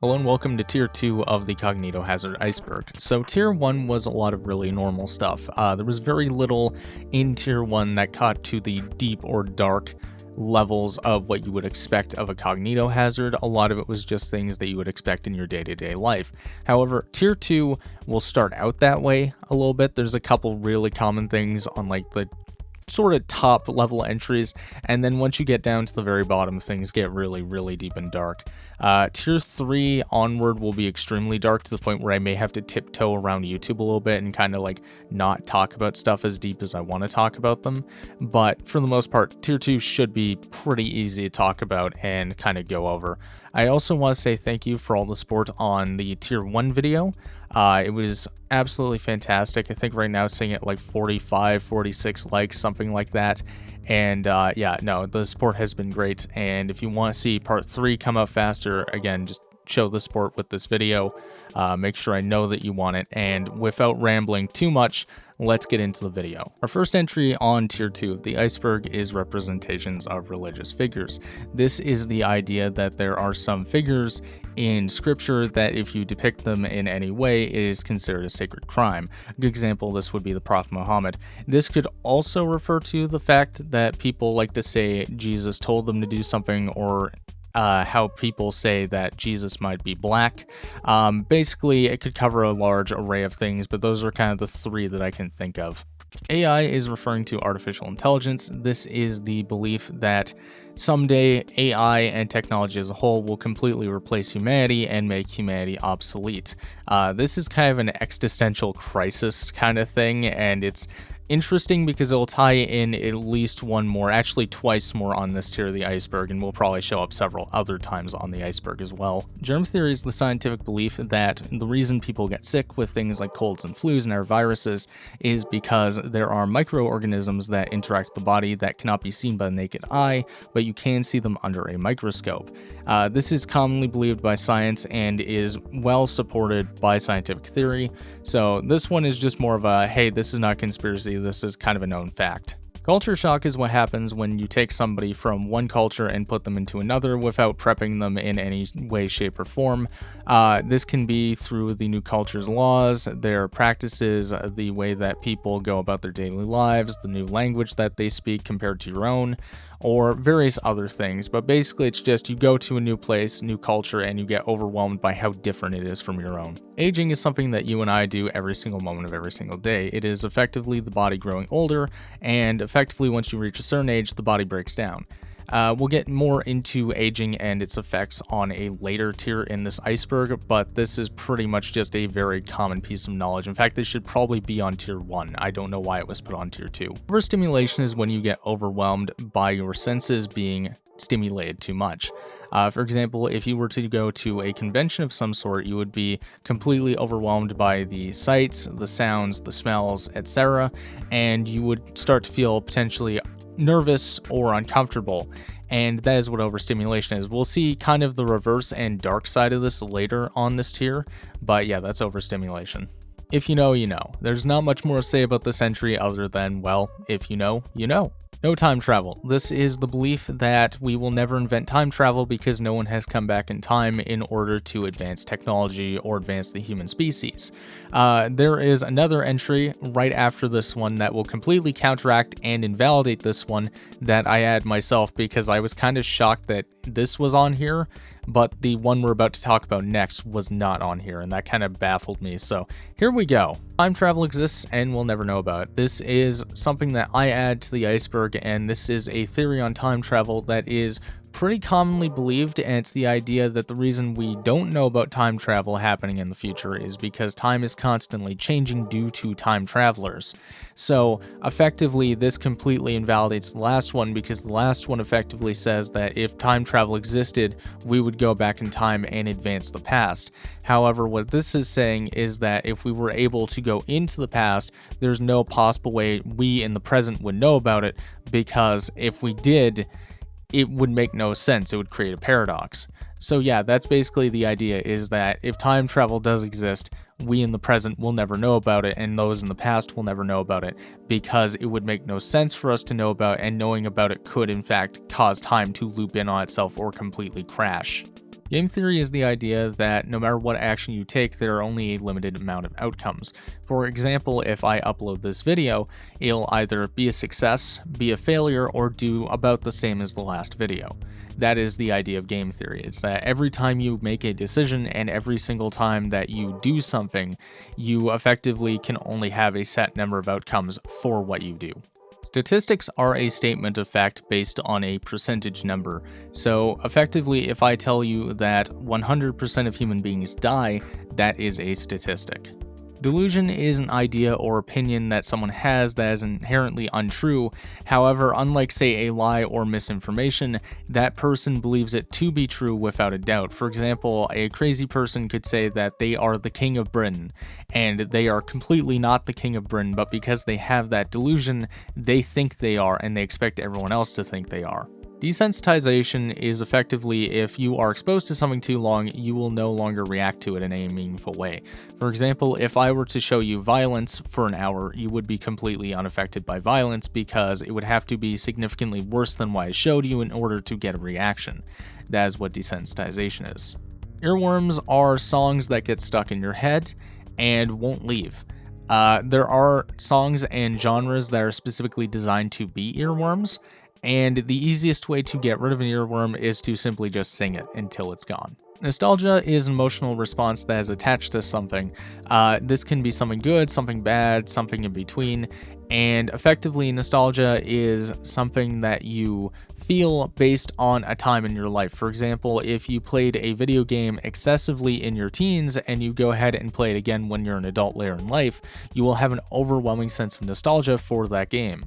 Hello and welcome to Tier 2 of the Cognitohazard Iceberg. So Tier 1 was a lot of really normal stuff. There was very little in Tier 1 that caught to the deep or dark levels of what you would expect of a cognitohazard. A lot of it was just things that you would expect in your day-to-day life. However, Tier 2 will start out that way a little bit. There's a couple really common things on like the sort of top level entries, and then once you get down to the very bottom, things get really deep and dark. Tier 3 onward will be extremely dark to the point where I may have to tiptoe around YouTube a little bit and kind of like not talk about stuff as deep as I want to talk about them. But for the most part, Tier 2 should be pretty easy to talk about and kind of go over. I also want to say thank you for all the support on the Tier 1 video. It was absolutely fantastic. I think right now it's sitting at like 45, 46 likes, something like that. And yeah, no, the support has been great. And if you want to see part 3 come out faster, again, just show the support with this video. Make sure I know that you want it. And without rambling too much, let's get into the video. Our first entry on Tier 2 of the iceberg is representations of religious figures. This is the idea that there are some figures in scripture that if you depict them in any way, it is considered a sacred crime. A good example of this would be the Prophet Muhammad. This could also refer to the fact that people like to say Jesus told them to do something, or how people say that Jesus might be black. Basically, it could cover a large array of things, but those are kind of the three that I can think of. AI is referring to artificial intelligence. This is the belief that someday AI and technology as a whole will completely replace humanity and make humanity obsolete. This is kind of an existential crisis kind of thing, and it's interesting because it'll tie in at least one more, actually twice more on this tier of the iceberg, and will probably show up several other times on the iceberg as well. Germ theory is the scientific belief that the reason people get sick with things like colds and flus and our viruses is because there are microorganisms that interact with the body that cannot be seen by the naked eye, but you can see them under a microscope. This is commonly believed by science and is well supported by scientific theory. So this one is just more of a, hey, this is not conspiracy, this is kind of a known fact. Culture shock is what happens when you take somebody from one culture and put them into another without prepping them in any way, shape, or form. This can be through the new culture's laws, their practices, the way that people go about their daily lives, the new language that they speak compared to your own, or various other things. But basically it's just you go to a new place, new culture, and you get overwhelmed by how different it is from your own. Aging is something that you and I do every single moment of every single day. It is effectively the body growing older, and effectively once you reach a certain age, the body breaks down. We'll get more into aging and its effects on a later tier in this iceberg, but this is pretty much just a very common piece of knowledge. In fact, this should probably be on Tier 1. I don't know why it was put on Tier 2. Overstimulation is when you get overwhelmed by your senses being stimulated too much. For example, if you were to go to a convention of some sort, you would be completely overwhelmed by the sights, the sounds, the smells, etc., and you would start to feel potentially nervous or uncomfortable, and that is what overstimulation is. We'll see kind of the reverse and dark side of this later on this tier, but yeah, that's overstimulation. If you know, you know. There's not much more to say about this entry other than, well, if you know, you know. No time travel. This is the belief that we will never invent time travel because no one has come back in time in order to advance technology or advance the human species. There is another entry right after this one that will completely counteract and invalidate this one that I add myself because I was kind of shocked that this was on here, but the one we're about to talk about next was not on here, and that kind of baffled me. So here we go. Time travel exists and we'll never know about it. This is something that I add to the iceberg, and this is a theory on time travel that is pretty commonly believed, and it's the idea that the reason we don't know about time travel happening in the future is because time is constantly changing due to time travelers. So effectively this completely invalidates the last one, because the last one effectively says that if time travel existed, we would go back in time and advance the past. However, what this is saying is that if we were able to go into the past, there's no possible way we in the present would know about it, because if we did, it would make no sense. It would create a paradox. So yeah, that's basically the idea, is that if time travel does exist, we in the present will never know about it, and those in the past will never know about it, because it would make no sense for us to know about, and knowing about it could in fact cause time to loop in on itself or completely crash. Game theory is the idea that no matter what action you take, there are only a limited amount of outcomes. For example, if I upload this video, it'll either be a success, be a failure, or do about the same as the last video. That is the idea of game theory. It's that every time you make a decision and every single time that you do something, you effectively can only have a set number of outcomes for what you do. Statistics are a statement of fact based on a percentage number. So effectively, if I tell you that 100% of human beings die, that is a statistic. Delusion is an idea or opinion that someone has that is inherently untrue. However, unlike, say, a lie or misinformation, that person believes it to be true without a doubt. For example, a crazy person could say that they are the king of Britain, and they are completely not the king of Britain, but because they have that delusion, they think they are, and they expect everyone else to think they are. Desensitization is effectively if you are exposed to something too long, you will no longer react to it in a meaningful way. For example, if I were to show you violence for an hour, you would be completely unaffected by violence because it would have to be significantly worse than what I showed you in order to get a reaction. That is what desensitization is. Earworms are songs that get stuck in your head and won't leave. There are songs and genres that are specifically designed to be earworms, and the easiest way to get rid of an earworm is to simply just sing it until it's gone. Nostalgia is an emotional response that is attached to something. This can be something good, something bad, something in between, and effectively nostalgia is something that you feel based on a time in your life. For example, if you played a video game excessively in your teens and you go ahead and play it again when you're an adult later in life, you will have an overwhelming sense of nostalgia for that game.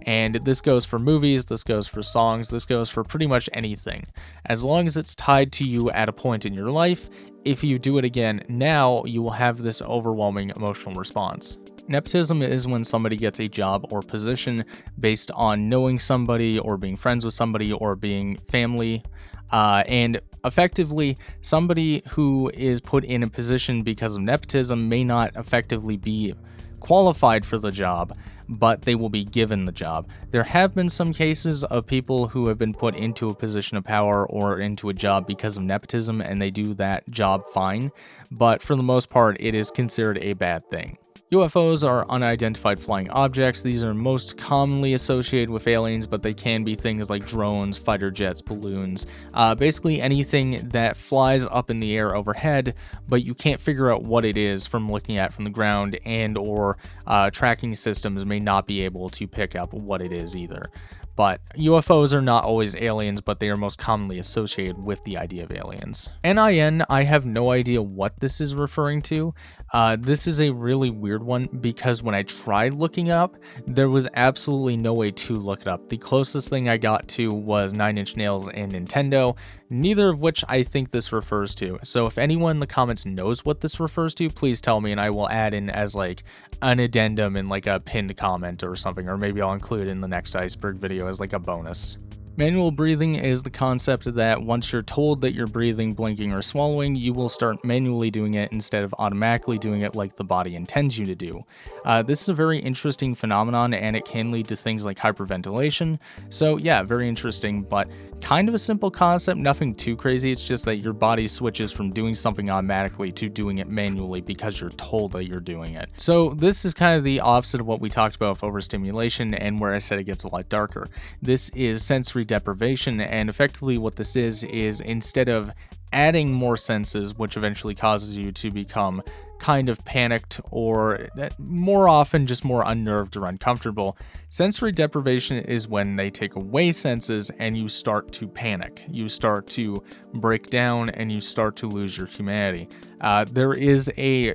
And this goes for movies, this goes for songs, this goes for pretty much anything. As long as it's tied to you at a point in your life, if you do it again now, you will have this overwhelming emotional response. Nepotism is when somebody gets a job or position based on knowing somebody or being friends with somebody or being family. And effectively, somebody who is put in a position because of nepotism may not effectively be qualified for the job, but they will be given the job. There have been some cases of people who have been put into a position of power or into a job because of nepotism, and they do that job fine, but for the most part, it is considered a bad thing. UFOs are unidentified flying objects. These are most commonly associated with aliens, but they can be things like drones, fighter jets, balloons, basically anything that flies up in the air overhead, but you can't figure out what it is from looking at it from the ground, and or tracking systems may not be able to pick up what it is either. But UFOs are not always aliens, but they are most commonly associated with the idea of aliens. NIN, I have no idea what this is referring to. This is a really weird one because when I tried looking up, there was absolutely no way to look it up. The closest thing I got to was 9 Inch Nails and Nintendo, neither of which I think this refers to. So if anyone in the comments knows what this refers to, please tell me and I will add in as like an addendum in like a pinned comment or something, or maybe I'll include it in the next iceberg video as like a bonus. Manual breathing is the concept that once you're told that you're breathing, blinking, or swallowing, you will start manually doing it instead of automatically doing it like the body intends you to do. This is a very interesting phenomenon, and it can lead to things like hyperventilation. So yeah, very interesting, but kind of a simple concept, nothing too crazy. It's just that your body switches from doing something automatically to doing it manually because you're told that you're doing it. So this is kind of the opposite of what we talked about with overstimulation and where I said it gets a lot darker. This is sensory deprivation, and effectively what this is instead of adding more senses, which eventually causes you to become kind of panicked or more often just more unnerved or uncomfortable, sensory deprivation is when they take away senses and you start to panic, you start to break down, and you start to lose your humanity. There is a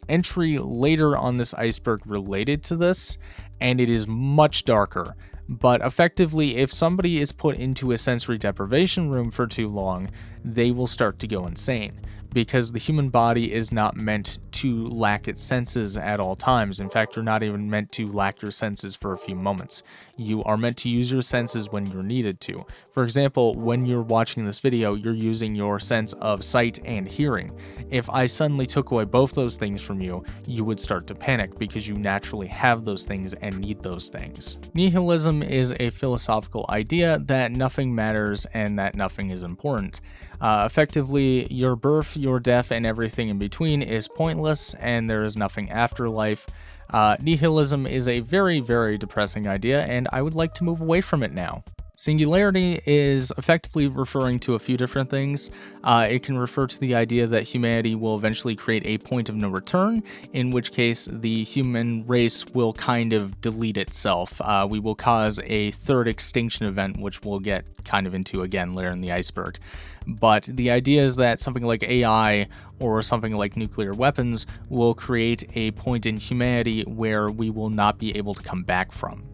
entry later on this iceberg related to this, and it is much darker. But effectively, if somebody is put into a sensory deprivation room for too long, they will start to go insane. because the human body is not meant to lack its senses at all times. In fact, you're not even meant to lack your senses for a few moments. You are meant to use your senses when you're needed to. For example, when you're watching this video, you're using your sense of sight and hearing. If I suddenly took away both those things from you, you would start to panic because you naturally have those things and need those things. Nihilism is a philosophical idea that nothing matters and that nothing is important. Effectively, your birth, your death, and everything in between is pointless, and there is nothing after life. Nihilism is a very, very depressing idea, and I would like to move away from it now. Singularity is effectively referring to a few different things. It can refer to the idea that humanity will eventually create a point of no return, in which case the human race will kind of delete itself. We will cause a third extinction event, which we'll get kind of into again later in the iceberg. But the idea is that something like AI or something like nuclear weapons will create a point in humanity where we will not be able to come back from.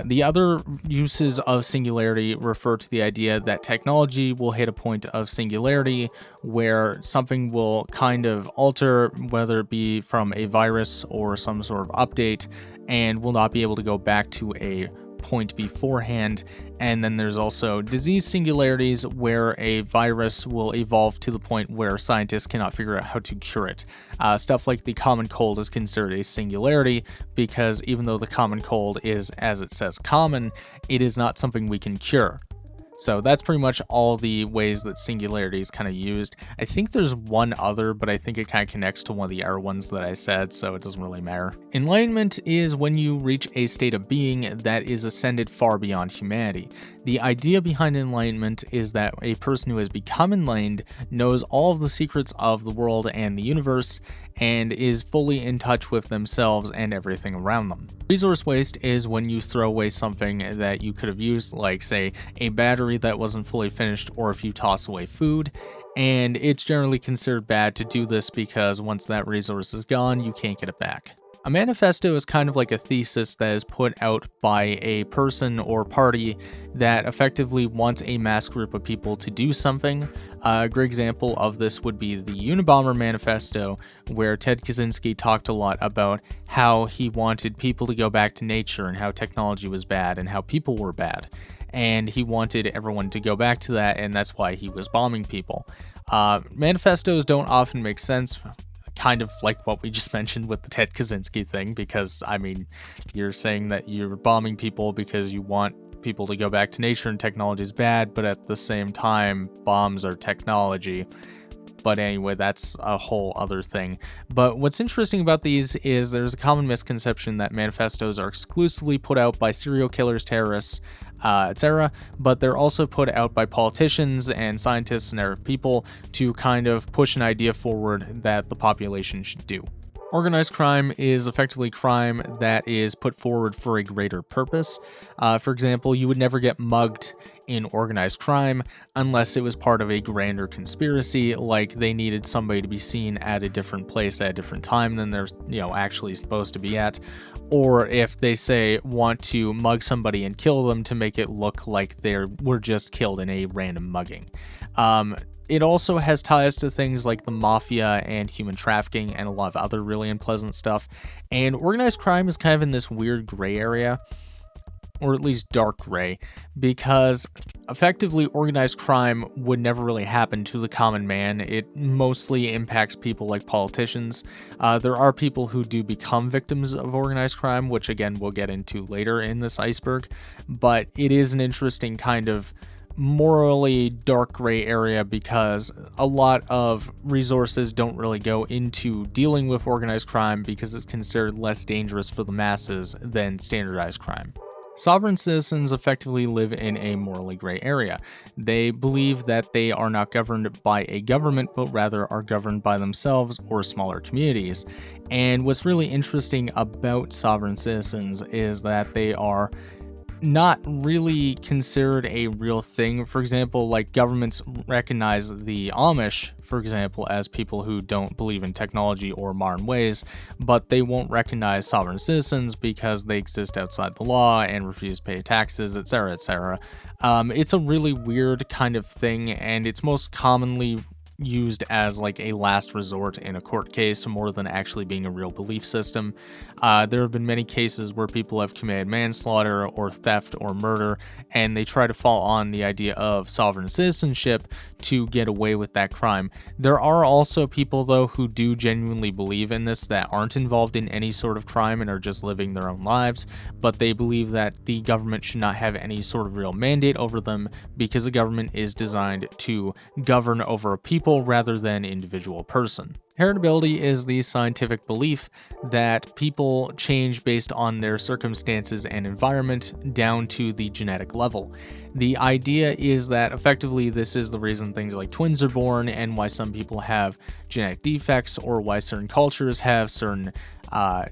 The other uses of singularity refer to the idea that technology will hit a point of singularity where something will kind of alter, whether it be from a virus or some sort of update, and will not be able to go back to a point beforehand. And then there's also disease singularities where a virus will evolve to the point where scientists cannot figure out how to cure it. Stuff like the common cold is considered a singularity because even though the common cold is, as it says, common, it is not something we can cure. So that's pretty much all the ways that singularity is kind of used. I think there's one other, but I think it kind of connects to one of the other ones that I said, so it doesn't really matter. Enlightenment is when you reach a state of being that is ascended far beyond humanity. The idea behind enlightenment is that a person who has become enlightened knows all of the secrets of the world and the universe and is fully in touch with themselves and everything around them. Resource waste is when you throw away something that you could have used, like, say, a battery that wasn't fully finished, or if you toss away food, and it's generally considered bad to do this because once that resource is gone, you can't get it back. A manifesto is kind of like a thesis that is put out by a person or party that effectively wants a mass group of people to do something. A great example of this would be the Unabomber Manifesto, where Ted Kaczynski talked a lot about how he wanted people to go back to nature and how technology was bad and how people were bad. And he wanted everyone to go back to that, and that's why he was bombing people. Manifestos don't often make sense, kind of like what we just mentioned with the Ted Kaczynski thing, because, I mean, you're saying that you're bombing people because you want people to go back to nature and technology is bad, but at the same time, bombs are technology. But anyway, that's a whole other thing. But what's interesting about these is there's a common misconception that manifestos are exclusively put out by serial killers, terrorists, etc., but they're also put out by politicians and scientists and other people to kind of push an idea forward that the population should do. Organized crime is effectively crime that is put forward for a greater purpose. For example, you would never get mugged in organized crime unless it was part of a grander conspiracy, like they needed somebody to be seen at a different place at a different time than they're, actually supposed to be at, or if they say want to mug somebody and kill them to make it look like they were just killed in a random mugging. It also has ties to things like the mafia and human trafficking and a lot of other really unpleasant stuff. And organized crime is kind of in this weird gray area, or at least dark gray, because effectively organized crime would never really happen to the common man. It mostly impacts people like politicians. There are people who do become victims of organized crime, which again we'll get into later in this iceberg, but it is an interesting kind of morally dark gray area because a lot of resources don't really go into dealing with organized crime because it's considered less dangerous for the masses than standardized crime. Sovereign citizens effectively live in a morally gray area. They believe that they are not governed by a government, but rather are governed by themselves or smaller communities. And what's really interesting about sovereign citizens is that they are not really considered a real thing. For example, like governments recognize the Amish, for example, as people who don't believe in technology or modern ways, but they won't recognize sovereign citizens because they exist outside the law and refuse to pay taxes, etc., etc. It's a really weird kind of thing, and it's most commonly used as like a last resort in a court case more than actually being a real belief system. There have been many cases where people have committed manslaughter or theft or murder, and they try to fall on the idea of sovereign citizenship to get away with that crime. There are also people, though, who do genuinely believe in this that aren't involved in any sort of crime and are just living their own lives, but they believe that the government should not have any sort of real mandate over them because the government is designed to govern over a people rather than individual person. Heritability is the scientific belief that people change based on their circumstances and environment down to the genetic level. The idea is that effectively this is the reason things like twins are born and why some people have genetic defects or why certain cultures have certain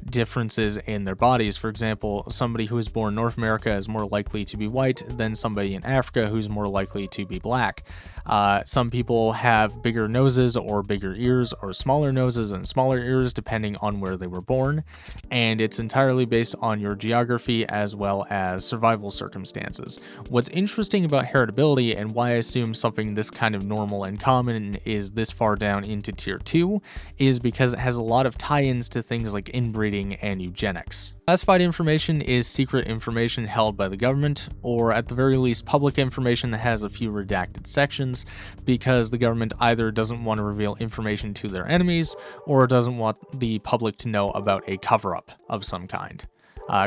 differences in their bodies. For example, somebody who is born in North America is more likely to be white than somebody in Africa who's more likely to be black. Some people have bigger noses or bigger ears or smaller noses and smaller ears depending on where they were born, and it's entirely based on your geography as well as survival circumstances. What's interesting about heritability and why I assume something this kind of normal and common is this far down into tier 2 is because it has a lot of tie-ins to things like inbreeding and eugenics. Classified information is secret information held by the government, or at the very least public information that has a few redacted sections, because the government either doesn't want to reveal information to their enemies, or doesn't want the public to know about a cover-up of some kind.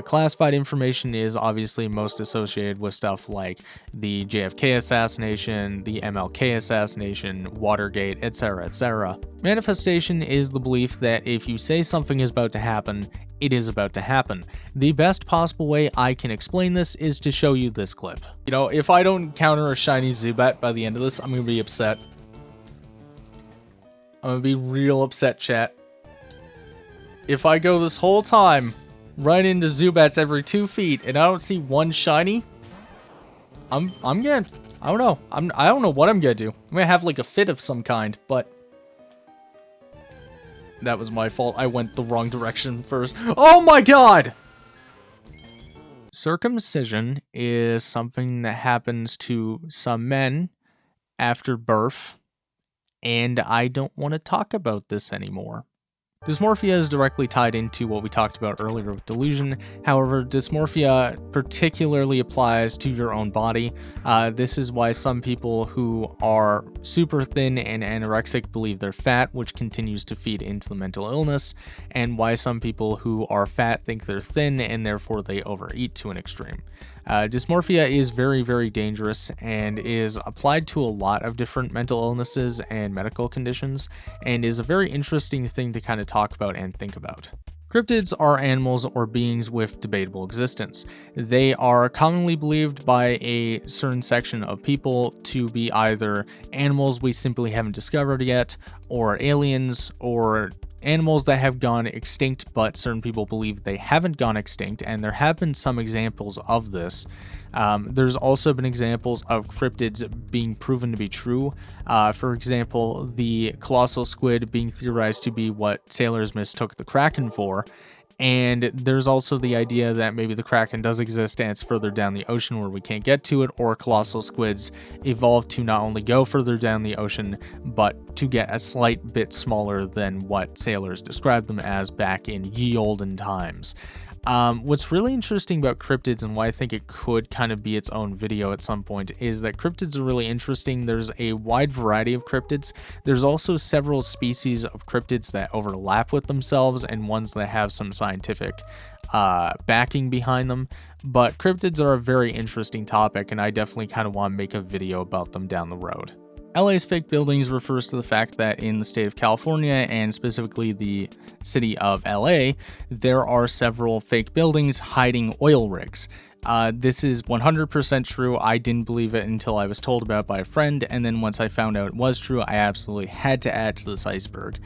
Classified information is obviously most associated with stuff like the JFK assassination, the MLK assassination, Watergate, etc., etc. Manifestation is the belief that if you say something is about to happen, it is about to happen. The best possible way I can explain this is to show you this clip. You know, if I don't encounter a shiny Zubat by the end of this, I'm gonna be upset. I'm gonna be real upset, chat. If I go this whole time run into Zubats every 2 feet and I don't see one shiny, I'm gonna, I don't know. I don't know what I'm gonna do. I'm gonna have like a fit of some kind, but that was my fault. I went the wrong direction first. Oh my god! Circumcision is something that happens to some men after birth, and I don't want to talk about this anymore. Dysmorphia is directly tied into what we talked about earlier with delusion. However, dysmorphia particularly applies to your own body. This is why some people who are super thin and anorexic believe they're fat, which continues to feed into the mental illness, and why some people who are fat think they're thin and therefore they overeat to an extreme. Dysmorphia is very, very dangerous and is applied to a lot of different mental illnesses and medical conditions, and is a very interesting thing to kind of talk about and think about. Cryptids are animals or beings with debatable existence. They are commonly believed by a certain section of people to be either animals we simply haven't discovered yet, or aliens, or animals that have gone extinct, but certain people believe they haven't gone extinct, and there have been some examples of this. There's also been examples of cryptids being proven to be true. For example, the colossal squid being theorized to be what sailors mistook the kraken for. And there's also the idea that maybe the kraken does exist and it's further down the ocean where we can't get to it, or colossal squids evolved to not only go further down the ocean, but to get a slight bit smaller than what sailors described them as back in ye olden times. What's really interesting about cryptids and why I think it could kind of be its own video at some point is that cryptids are really interesting. There's a wide variety of cryptids. There's also several species of cryptids that overlap with themselves and ones that have some scientific backing behind them. But cryptids are a very interesting topic, and I definitely kind of want to make a video about them down the road. LA's fake buildings refers to the fact that in the state of California, and specifically the city of LA, there are several fake buildings hiding oil rigs. This is 100% true. I didn't believe it until I was told about it by a friend, and then once I found out it was true, I absolutely had to add to this iceberg.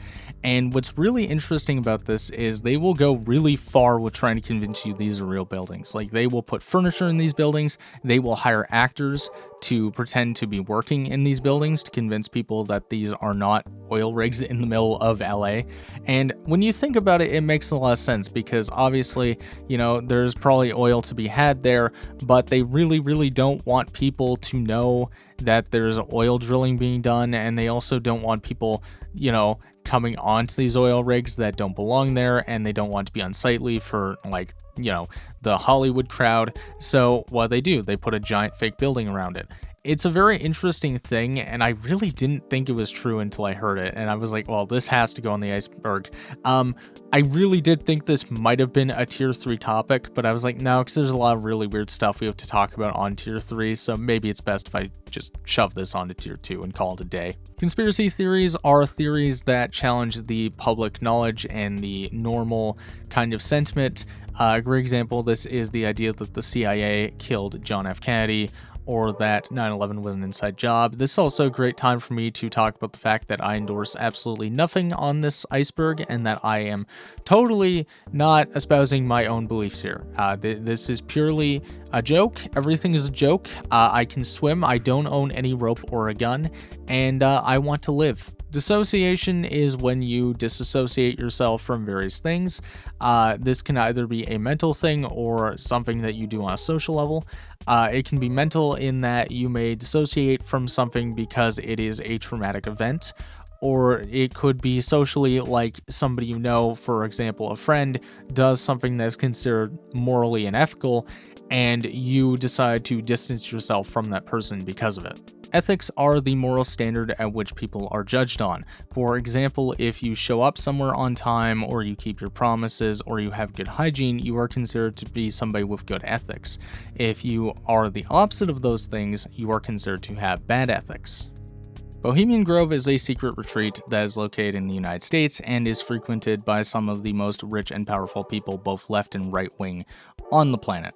And what's really interesting about this is they will go really far with trying to convince you these are real buildings. Like, they will put furniture in these buildings, they will hire actors to pretend to be working in these buildings to convince people that these are not oil rigs in the middle of LA. And when you think about it, it makes a lot of sense because obviously, you know, there's probably oil to be had there, but they really don't want people to know that there's oil drilling being done, and they also don't want people, you know, coming onto these oil rigs that don't belong there, and they don't want to be unsightly for, like, you know, the Hollywood crowd. So what do, they put a giant fake building around it. It's a very interesting thing, and I really didn't think it was true until I heard it, and I was like, well, this has to go on the iceberg. I really did think this might have been a tier 3 topic, but I was like, no, because there's a lot of really weird stuff we have to talk about on tier 3, so maybe it's best if I just shove this onto tier 2 and call it a day. Conspiracy theories are theories that challenge the public knowledge and the normal kind of sentiment. A great example of this is the idea that the CIA killed John F. Kennedy, or that 9/11 was an inside job. This is also a great time for me to talk about the fact that I endorse absolutely nothing on this iceberg, and that I am totally not espousing my own beliefs here. This is purely a joke. Everything is a joke. I can swim. I don't own any rope or a gun, and I want to live. Dissociation is when you disassociate yourself from various things. This can either be a mental thing or something that you do on a social level. It can be mental in that you may dissociate from something because it is a traumatic event, or it could be socially, like somebody you know, for example, a friend does something that's considered morally unethical, and you decide to distance yourself from that person because of it. Ethics are the moral standard at which people are judged on. For example, if you show up somewhere on time, or you keep your promises, or you have good hygiene, you are considered to be somebody with good ethics. If you are the opposite of those things, you are considered to have bad ethics. Bohemian Grove is a secret retreat that is located in the United States and is frequented by some of the most rich and powerful people, both left and right wing, on the planet.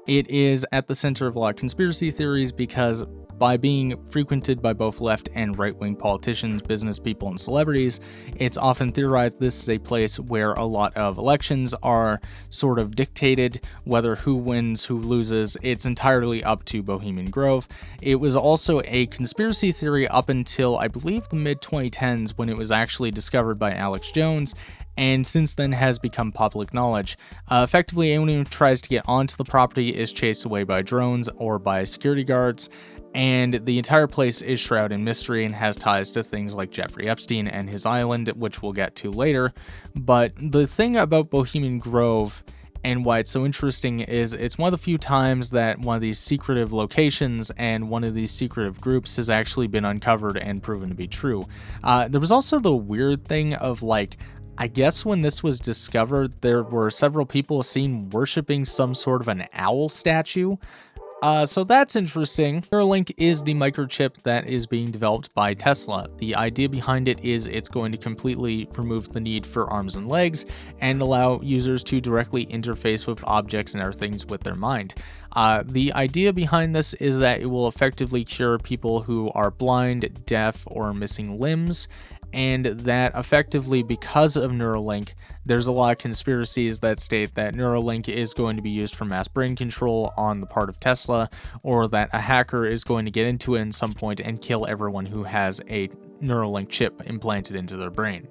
It is at the center of a lot of conspiracy theories because by being frequented by both left and right-wing politicians, business people, and celebrities, it's often theorized this is a place where a lot of elections are sort of dictated, whether who wins, who loses. It's entirely up to Bohemian Grove. It was also a conspiracy theory up until, I believe, the mid-2010s, when it was actually discovered by Alex Jones, and since then has become public knowledge. Effectively, anyone who tries to get onto the property is chased away by drones or by security guards, and the entire place is shrouded in mystery and has ties to things like Jeffrey Epstein and his island, which we'll get to later. But the thing about Bohemian Grove and why it's so interesting is it's one of the few times that one of these secretive locations and one of these secretive groups has actually been uncovered and proven to be true. There was also the weird thing of, like, I guess when this was discovered, there were several people seen worshipping some sort of an owl statue. So that's interesting. Neuralink is the microchip that is being developed by Tesla. The idea behind it is it's going to completely remove the need for arms and legs and allow users to directly interface with objects and other things with their mind. The idea behind this is that it will effectively cure people who are blind, deaf, or missing limbs, and that effectively, because of Neuralink, there's a lot of conspiracies that state that Neuralink is going to be used for mass brain control on the part of Tesla, or that a hacker is going to get into it at some point and kill everyone who has a Neuralink chip implanted into their brain.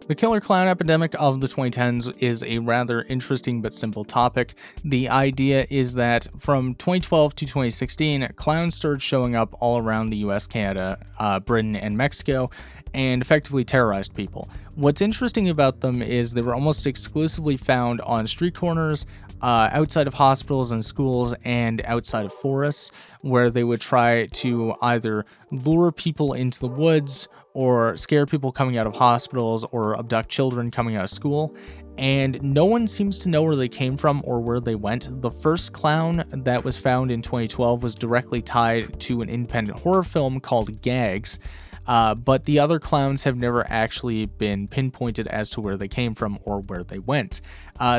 The killer clown epidemic of the 2010s is a rather interesting but simple topic. The idea is that from 2012 to 2016, clowns started showing up all around the US, Canada, Britain, and Mexico, and effectively terrorized people. What's interesting about them is they were almost exclusively found on street corners, outside of hospitals and schools, and outside of forests, where they would try to either lure people into the woods, or scare people coming out of hospitals, or abduct children coming out of school. And no one seems to know where they came from or where they went. The first clown that was found in 2012 was directly tied to an independent horror film called Gags, but the other clowns have never actually been pinpointed as to where they came from or where they went.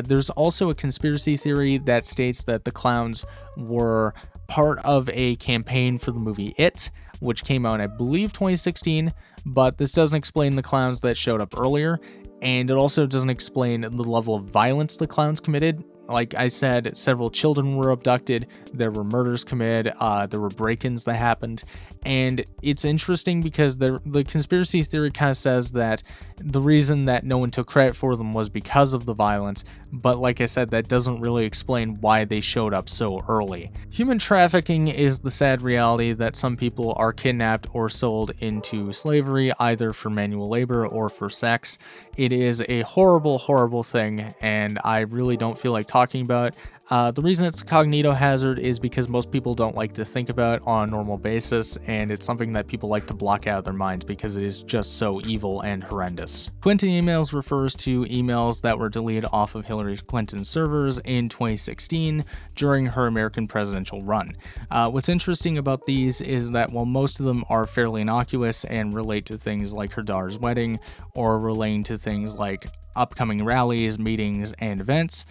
There's also a conspiracy theory that states that the clowns were part of a campaign for the movie It, which came out in, I believe, 2016, but this doesn't explain the clowns that showed up earlier, and it also doesn't explain the level of violence the clowns committed. Like I said, several children were abducted, there were murders committed, there were break-ins that happened, and it's interesting because the conspiracy theory kind of says that the reason that no one took credit for them was because of the violence, but like I said, that doesn't really explain why they showed up so early. Human trafficking is the sad reality that some people are kidnapped or sold into slavery, either for manual labor or for sex. It is a horrible, horrible thing, and I really don't feel like talking about it. The reason it's a cognitohazard is because most people don't like to think about it on a normal basis, and it's something that people like to block out of their minds because it is just so evil and horrendous. Clinton emails refers to emails that were deleted off of Hillary Clinton's servers in 2016 during her American presidential run. What's interesting about these is that while most of them are fairly innocuous and relate to things like her daughter's wedding or relating to things like upcoming rallies, meetings, and events,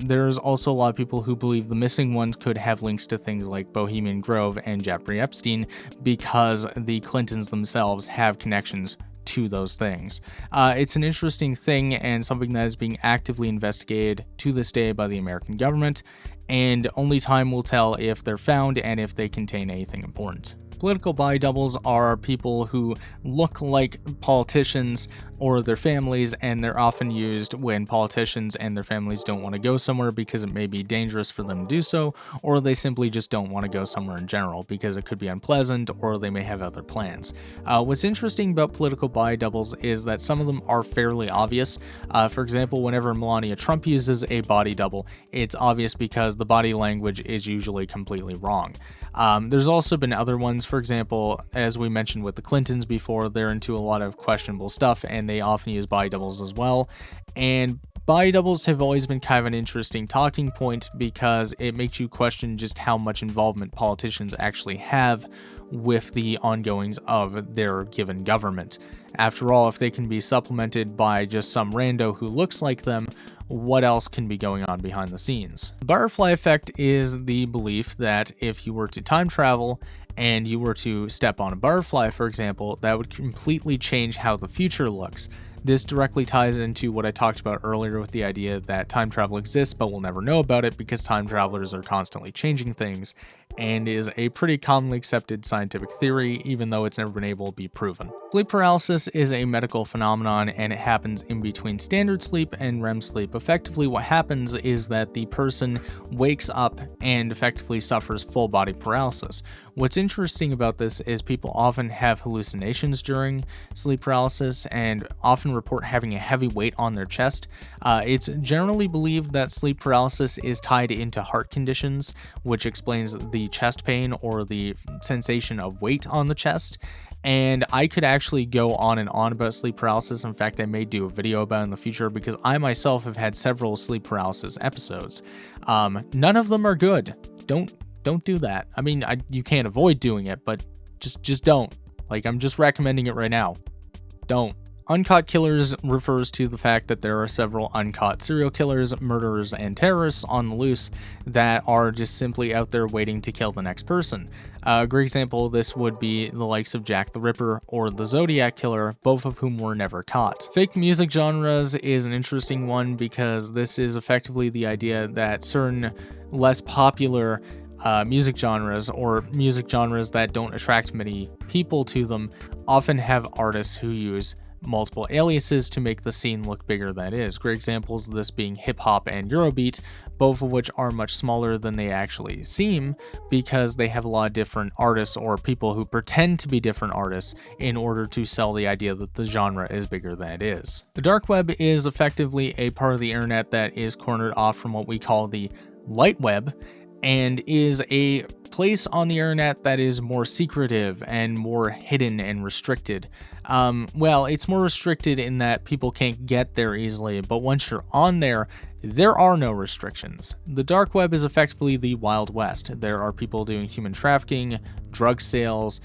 there's also a lot of people who believe the missing ones could have links to things like Bohemian Grove and Jeffrey Epstein because the Clintons themselves have connections to those things. It's an interesting thing and something that is being actively investigated to this day by the American government, and only time will tell if they're found and if they contain anything important. Political body doubles are people who look like politicians or their families, and they're often used when politicians and their families don't want to go somewhere because it may be dangerous for them to do so, or they simply just don't want to go somewhere in general because it could be unpleasant or they may have other plans. What's interesting about political body doubles is that some of them are fairly obvious. For example, whenever Melania Trump uses a body double, it's obvious because the body language is usually completely wrong. There's also been other ones. For example, as we mentioned with the Clintons before, they're into a lot of questionable stuff and they often use body doubles as well. And body doubles have always been kind of an interesting talking point because it makes you question just how much involvement politicians actually have with the ongoings of their given government. After all, if they can be supplemented by just some rando who looks like them, what else can be going on behind the scenes? The butterfly effect is the belief that if you were to time travel and you were to step on a butterfly, for example, that would completely change how the future looks. This directly ties into what I talked about earlier with the idea that time travel exists, but we'll never know about it because time travelers are constantly changing things, and is a pretty commonly accepted scientific theory, even though it's never been able to be proven. Sleep paralysis is a medical phenomenon, and it happens in between standard sleep and REM sleep. Effectively, what happens is that the person wakes up and effectively suffers full body paralysis. What's interesting about this is people often have hallucinations during sleep paralysis and often report having a heavy weight on their chest. It's generally believed that sleep paralysis is tied into heart conditions, which explains the chest pain or the sensation of weight on the chest. And I could actually go on and on about sleep paralysis. In fact, I may do a video about it in the future because I myself have had several sleep paralysis episodes. None of them are good. Don't do that. I mean, you can't avoid doing it, but just don't. Like, I'm just recommending it right now. Don't. Uncaught killers refers to the fact that there are several uncaught serial killers, murderers, and terrorists on the loose that are just simply out there waiting to kill the next person. A great example of this would be the likes of Jack the Ripper or the Zodiac Killer, both of whom were never caught. Fake music genres is an interesting one because this is effectively the idea that certain less popular music genres or music genres that don't attract many people to them often have artists who use multiple aliases to make the scene look bigger than it is. Great examples of this being hip-hop and Eurobeat, both of which are much smaller than they actually seem because they have a lot of different artists or people who pretend to be different artists in order to sell the idea that the genre is bigger than it is. The dark web is effectively a part of the internet that is cornered off from what we call the light web, and is a place on the internet that is more secretive and more hidden and restricted. Well, it's more restricted in that people can't get there easily, but once you're on there, there are no restrictions. The dark web is effectively the Wild West. There are people doing human trafficking, drug sales,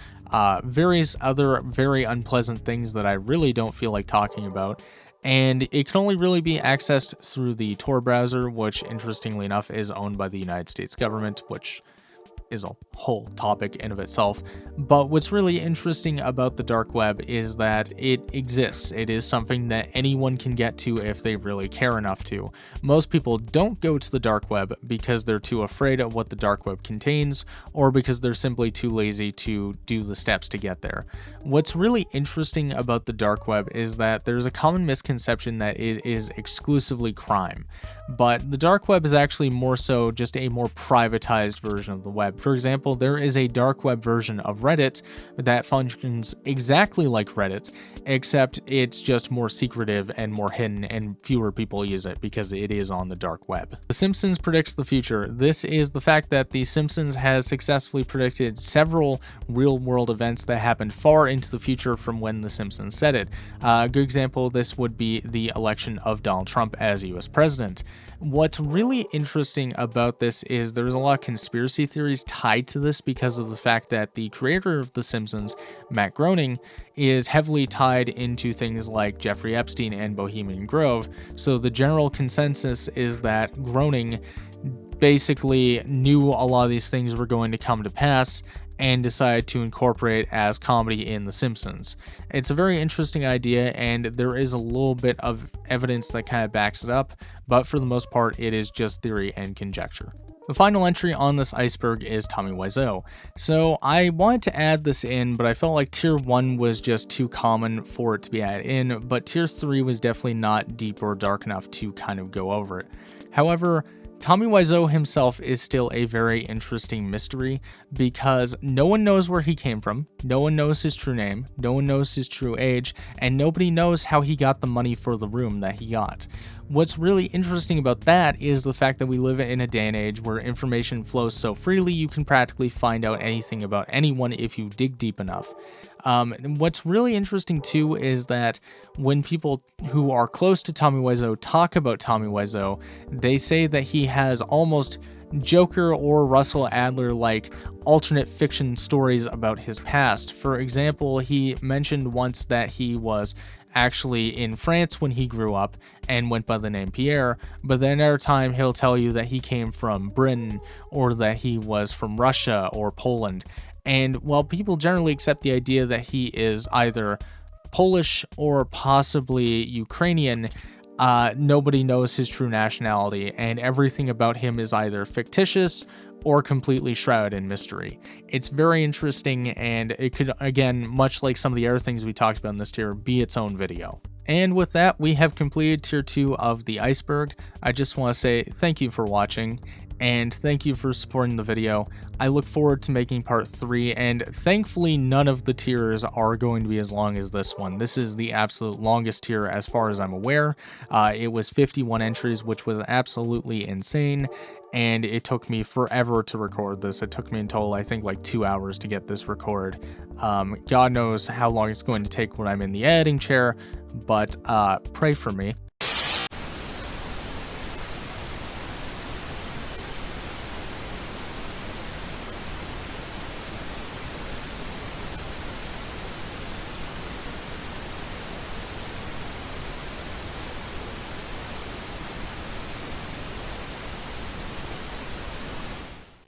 various other very unpleasant things that I really don't feel like talking about. And it can only really be accessed through the Tor browser, which interestingly enough is owned by the United States government, which is a whole topic in of itself. But what's really interesting about the dark web is that it exists. It is something that anyone can get to if they really care enough to. Most people don't go to the dark web because they're too afraid of what the dark web contains, or because they're simply too lazy to do the steps to get there. What's really interesting about the dark web is that there's a common misconception that it is exclusively crime. But the dark web is actually more so just a more privatized version of the web. For example, there is a dark web version of Reddit that functions exactly like Reddit, except it's just more secretive and more hidden, and fewer people use it because it is on the dark web. The Simpsons predicts the future. This is the fact that the Simpsons has successfully predicted several real-world events that happened far into the future from when the Simpsons said it. A good example of this would be the election of Donald Trump as US president. What's really interesting about this is there's a lot of conspiracy theories tied to this because of the fact that the creator of The Simpsons, Matt Groening, is heavily tied into things like Jeffrey Epstein and Bohemian Grove. So the general consensus is that Groening basically knew a lot of these things were going to come to pass and decided to incorporate as comedy in The Simpsons. It's a very interesting idea, and there is a little bit of evidence that kind of backs it up, but for the most part, it is just theory and conjecture. The final entry on this iceberg is Tommy Wiseau. So I wanted to add this in, but I felt like Tier 1 was just too common for it to be added in, but Tier 3 was definitely not deep or dark enough to kind of go over it. However, Tommy Wiseau himself is still a very interesting mystery because no one knows where he came from, no one knows his true name, no one knows his true age, and nobody knows how he got the money for the room that he got. What's really interesting about that is the fact that we live in a day and age where information flows so freely you can practically find out anything about anyone if you dig deep enough. What's really interesting too is that when people who are close to Tommy Wiseau talk about Tommy Wiseau, they say that he has almost Joker or Russell Adler-like alternate fiction stories about his past. For example, he mentioned once that he was actually in France when he grew up and went by the name Pierre, but then another time he'll tell you that he came from Britain or that he was from Russia or Poland. And while people generally accept the idea that he is either Polish or possibly Ukrainian, nobody knows his true nationality, and everything about him is either fictitious or completely shrouded in mystery. It's very interesting, and it could, again, much like some of the other things we talked about in this tier, be its own video. And with that, we have completed Tier 2 of the iceberg. I just want to say thank you for watching, and thank you for supporting the video. I look forward to making part 3, and thankfully none of the tiers are going to be as long as this one. This is the absolute longest tier as far as I'm aware. It was 51 entries, which was absolutely insane, and it took me forever to record this. It took me until I think like 2 hours to get this recorded. God knows how long it's going to take when I'm in the editing chair, but pray for me.